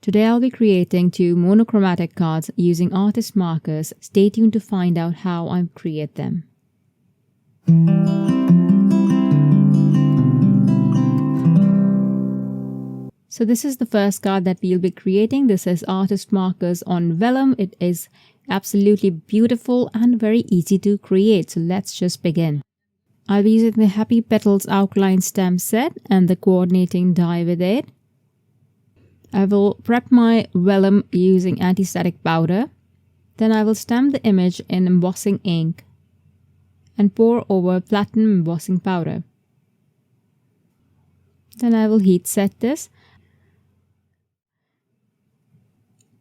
Today I'll be creating 2 monochromatic cards using artist markers. Stay tuned to find out how I create them. So this is the first card that we'll be creating. This is artist markers on vellum. It is absolutely beautiful and very easy to create. So let's just begin. I'll be using the Happy Petals outline stamp set and the coordinating die with it. I will prep my vellum using anti-static powder. Then I will stamp the image in embossing ink and pour over platinum embossing powder. Then I will heat set this.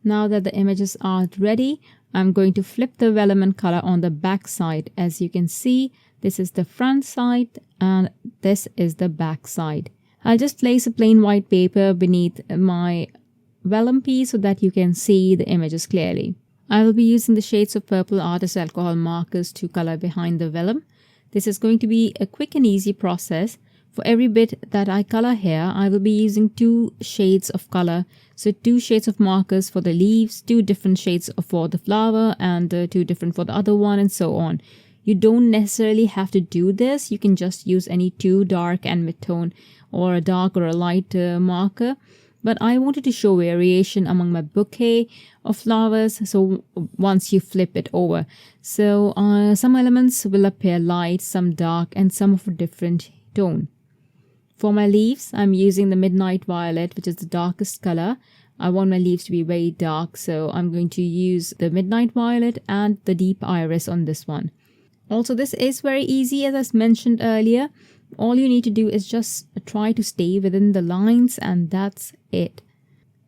Now that the images are ready, I'm going to flip the vellum and color on the back side. As you can see, this is the front side and this is the back side. I'll just place a plain white paper beneath my vellum piece so that you can see the images clearly. I will be using the shades of purple artist alcohol markers to color behind the vellum. This is going to be a quick and easy process. For every bit that I color here, I will be using 2 shades of color. So 2 shades of markers for the leaves, 2 different shades for the flower, and 2 different for the other one, and so on. You don't necessarily have to do this. You can just use any 2 dark and mid-tone or a dark or a light marker. But I wanted to show variation among my bouquet of flowers. So once you flip it over. So some elements will appear light, some dark, and some of a different tone. For my leaves, I'm using the Midnight Violet, which is the darkest color. I want my leaves to be very dark, so I'm going to use the Midnight Violet and the Deep Iris on this one. Also, this is very easy, as I mentioned earlier. All you need to do is just try to stay within the lines, and that's it.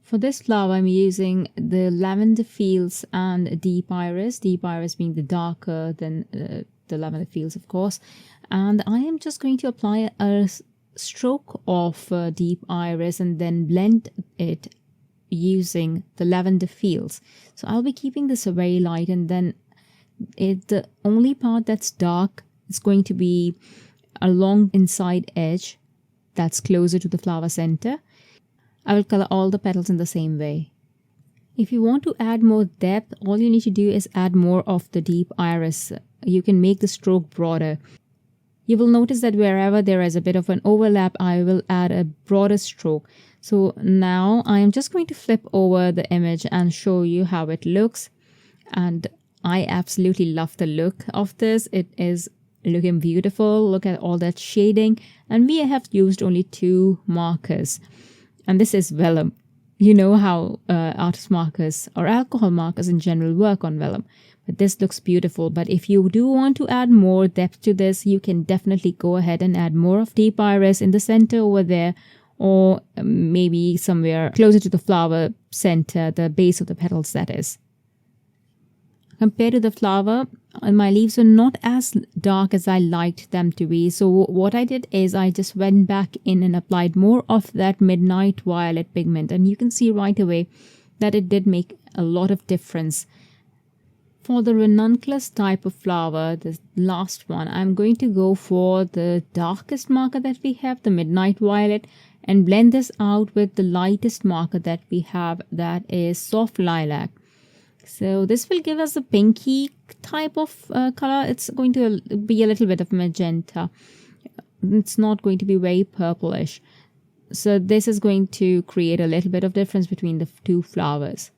For this flower, I'm using the Lavender Fields and Deep Iris. Deep Iris being the darker than the Lavender Fields, of course. And I am just going to apply a stroke of Deep Iris and then blend it using the Lavender Fields. So I'll be keeping this very light, and then the only part that's dark is going to be along inside edge that's closer to the flower center. I will color all the petals in the same way. If you want to add more depth, all you need to do is add more of the Deep Iris. You can make the stroke broader. You will notice that wherever there is a bit of an overlap, I will add a broader stroke. So now I am just going to flip over the image and show you how it looks. And I absolutely love the look of this. It is looking beautiful. Look at all that shading. And we have used only 2 markers. And this is vellum. You know how artist markers or alcohol markers in general work on vellum. But this looks beautiful. But if you do want to add more depth to this, you can definitely go ahead and add more of Deep Iris in the center over there, or maybe somewhere closer to the flower center, the base of the petals, that is. Compared to the flower, my leaves are not as dark as I liked them to be. So what I did is I just went back in and applied more of that Midnight Violet pigment. And you can see right away that it did make a lot of difference. For the ranunculus type of flower, the last one, I'm going to go for the darkest marker that we have, the Midnight Violet, and blend this out with the lightest marker that we have, that is Soft Lilac. So this will give us a pinky type of color. It's going to be a little bit of magenta. It's not going to be very purplish. So this is going to create a little bit of difference between the 2 flowers.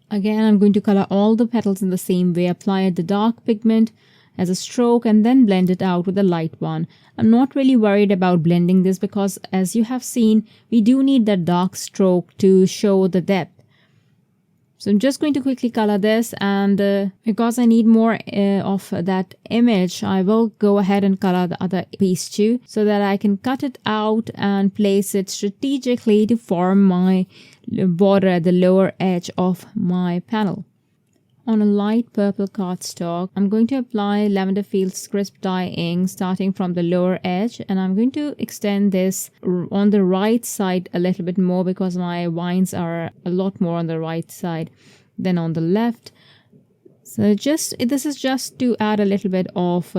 Again, I'm going to color all the petals in the same way. Apply the dark pigment as a stroke and then blend it out with a light one. I'm not really worried about blending this because, as you have seen, we do need that dark stroke to show the depth. So I'm just going to quickly color this, and because I need more of that image, I will go ahead and color the other piece too, so that I can cut it out and place it strategically to form my border at the lower edge of my panel. On a light purple cardstock, I'm going to apply Lavender Fields Crisp Dye Ink starting from the lower edge, and I'm going to extend this on the right side a little bit more because my vines are a lot more on the right side than on the left. So this is just to add a little bit of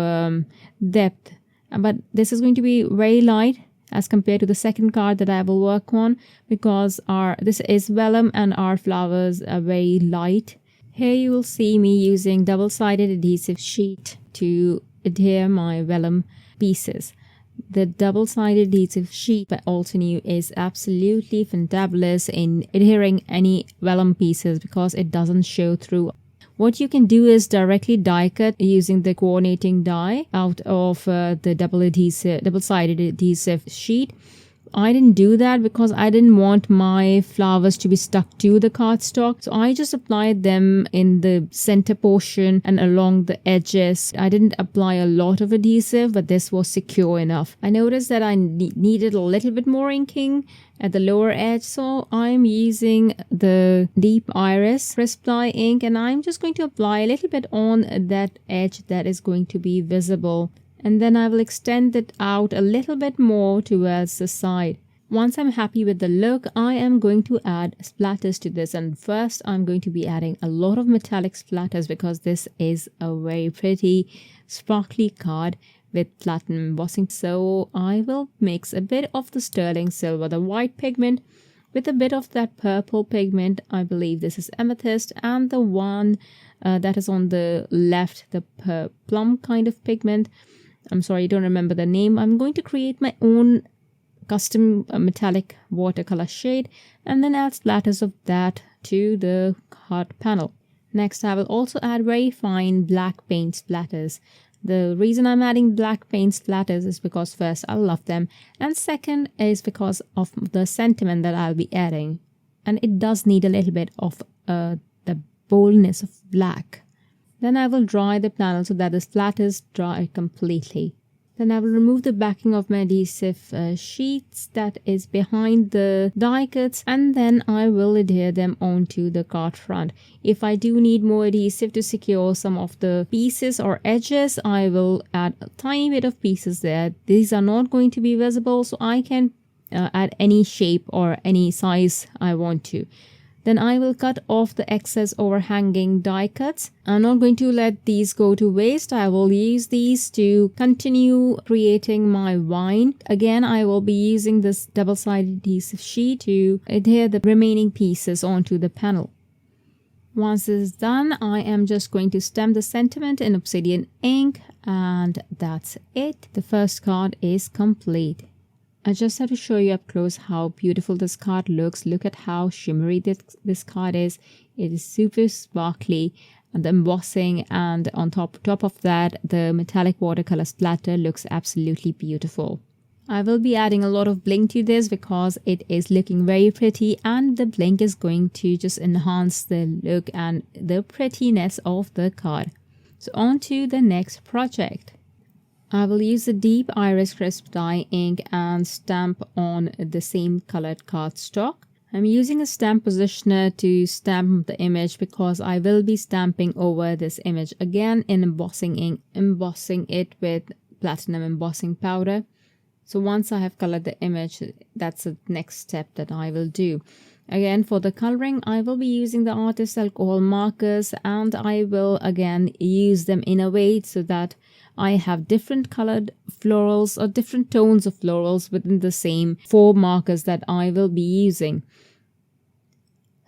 depth, but this is going to be very light as compared to the second card that I will work on, because this is vellum and our flowers are very light. Here you will see me using double-sided adhesive sheet to adhere my vellum pieces. The double-sided adhesive sheet by Altenew is absolutely fantabulous in adhering any vellum pieces because it doesn't show through. What you can do is directly die cut using the coordinating die out of the double-sided adhesive sheet. I didn't do that because I didn't want my flowers to be stuck to the cardstock. So I just applied them in the center portion and along the edges. I didn't apply a lot of adhesive, but this was secure enough. I noticed that I needed a little bit more inking at the lower edge. So I'm using the Deep Iris Crisp Dye ink and I'm just going to apply a little bit on that edge that is going to be visible. And then I will extend it out a little bit more towards the side. Once I'm happy with the look, I am going to add splatters to this. And first, I'm going to be adding a lot of metallic splatters because this is a very pretty sparkly card with platinum embossing. So I will mix a bit of the sterling silver, the white pigment, with a bit of that purple pigment. I believe this is amethyst, and the one that is on the left, the plum kind of pigment. I'm sorry, I don't remember the name. I'm going to create my own custom metallic watercolor shade and then add splatters of that to the card panel. Next, I will also add very fine black paint splatters. The reason I'm adding black paint splatters is because first, I love them, and second is because of the sentiment that I'll be adding. And it does need a little bit of the boldness of black. Then I will dry the panel so that the splatters dry completely. Then I will remove the backing of my adhesive sheets that is behind the die cuts, and then I will adhere them onto the card front. If I do need more adhesive to secure some of the pieces or edges, I will add a tiny bit of pieces there. These are not going to be visible, so I can add any shape or any size I want to. Then I will cut off the excess overhanging die cuts. I'm not going to let these go to waste. I will use these to continue creating my vine. Again, I will be using this double-sided adhesive sheet to adhere the remaining pieces onto the panel. Once this is done, I am just going to stamp the sentiment in Obsidian ink, and that's it. The first card is complete. I just have to show you up close how beautiful this card looks. Look at how shimmery this card is. It is super sparkly, and the embossing, and on top of that, the metallic watercolor splatter looks absolutely beautiful. I will be adding a lot of bling to this because it is looking very pretty, and the bling is going to just enhance the look and the prettiness of the card. So on to the next project. I will use the Deep Iris Crisp Dye ink and stamp on the same colored cardstock. I'm using a stamp positioner to stamp the image because I will be stamping over this image again in embossing ink, embossing it with platinum embossing powder. So once I have colored the image, that's the next step that I will do. Again, for the coloring, I will be using the artist alcohol markers, and I will again use them in a way so that I have different colored florals or different tones of florals within the same 4 markers that I will be using.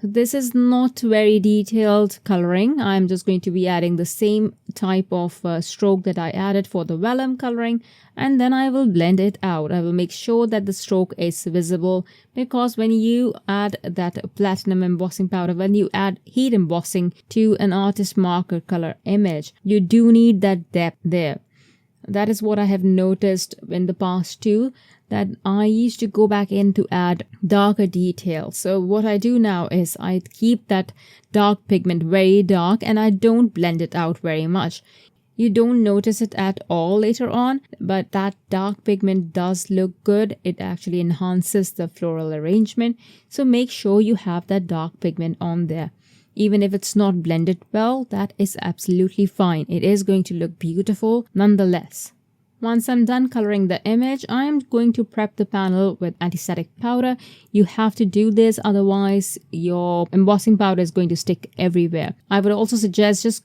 This is not very detailed coloring. I'm just going to be adding the same type of stroke that I added for the vellum coloring, and then I will blend it out. I will make sure that the stroke is visible, because when you add that platinum embossing powder, when you add heat embossing to an artist marker color image, you do need that depth there. That is what I have noticed in the past too, that I used to go back in to add darker detail. So what I do now is I keep that dark pigment very dark and I don't blend it out very much. You don't notice it at all later on, but that dark pigment does look good. It actually enhances the floral arrangement. So make sure you have that dark pigment on there. Even if it's not blended well, that is absolutely fine. It is going to look beautiful nonetheless. Once I'm done coloring the image, I am going to prep the panel with anti-static powder. You have to do this, otherwise your embossing powder is going to stick everywhere. I would also suggest just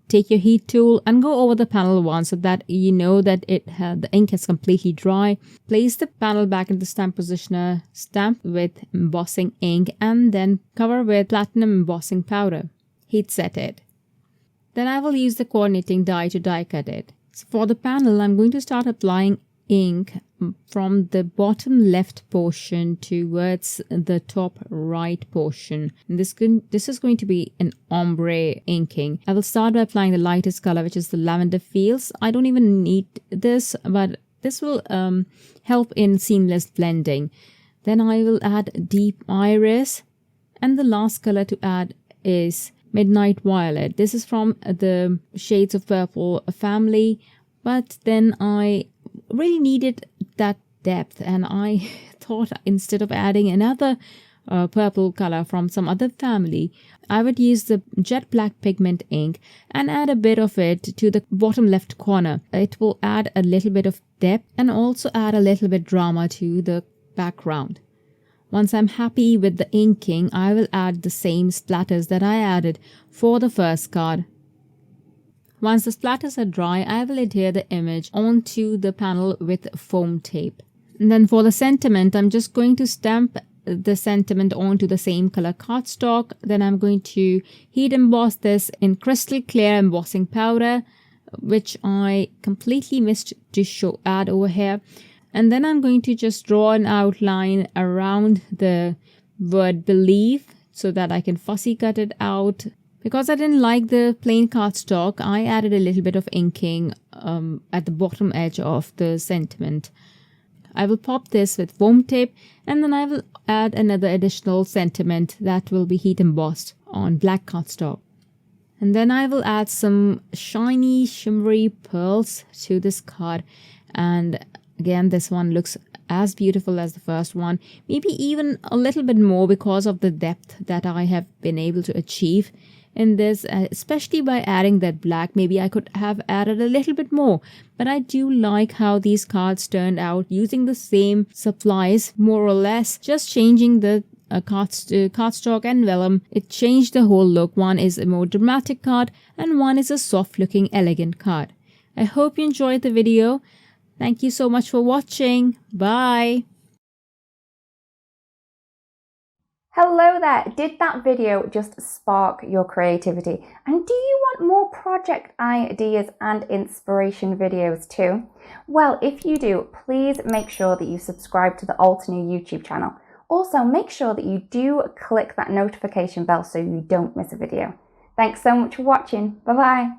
take your heat tool and go over the panel once so that you know that the ink is completely dry. Place the panel back in the stamp positioner, stamp with embossing ink, and then cover with platinum embossing powder. Heat set it. Then I will use the coordinating die to die cut it. So for the panel, I'm going to start applying ink from the bottom left portion towards the top right portion. And this is going to be an ombre inking. I will start by applying the lightest color, which is the lavender fields. I don't even need this, but this will help in seamless blending. Then I will add deep iris, and the last color to add is Midnight Violet. This is from the Shades of Purple family, but then I really needed that depth, and I thought instead of adding another purple color from some other family, I would use the Jet Black Pigment Ink and add a bit of it to the bottom left corner. It will add a little bit of depth and also add a little bit drama to the background. Once I'm happy with the inking, I will add the same splatters that I added for the first card. Once the splatters are dry, I will adhere the image onto the panel with foam tape. And then for the sentiment, I'm just going to stamp the sentiment onto the same color cardstock. Then I'm going to heat emboss this in crystal clear embossing powder, which I completely missed to add over here. And then I'm going to just draw an outline around the word believe so that I can fussy cut it out. Because I didn't like the plain cardstock, I added a little bit of inking at the bottom edge of the sentiment. I will pop this with foam tape, and then I will add another additional sentiment that will be heat embossed on black cardstock. And then I will add some shiny, shimmery pearls to this card, and again, this one looks as beautiful as the first one, maybe even a little bit more because of the depth that I have been able to achieve in this, especially by adding that black. Maybe I could have added a little bit more, but I do like how these cards turned out using the same supplies, more or less, just changing the cardstock and vellum. It changed the whole look. One is a more dramatic card and one is a soft looking elegant card. I hope you enjoyed the video. Thank you so much for watching. Bye. Hello there. Did that video just spark your creativity? And do you want more project ideas and inspiration videos too? Well, if you do, please make sure that you subscribe to the Altenew YouTube channel. Also, make sure that you do click that notification bell so you don't miss a video. Thanks so much for watching. Bye bye.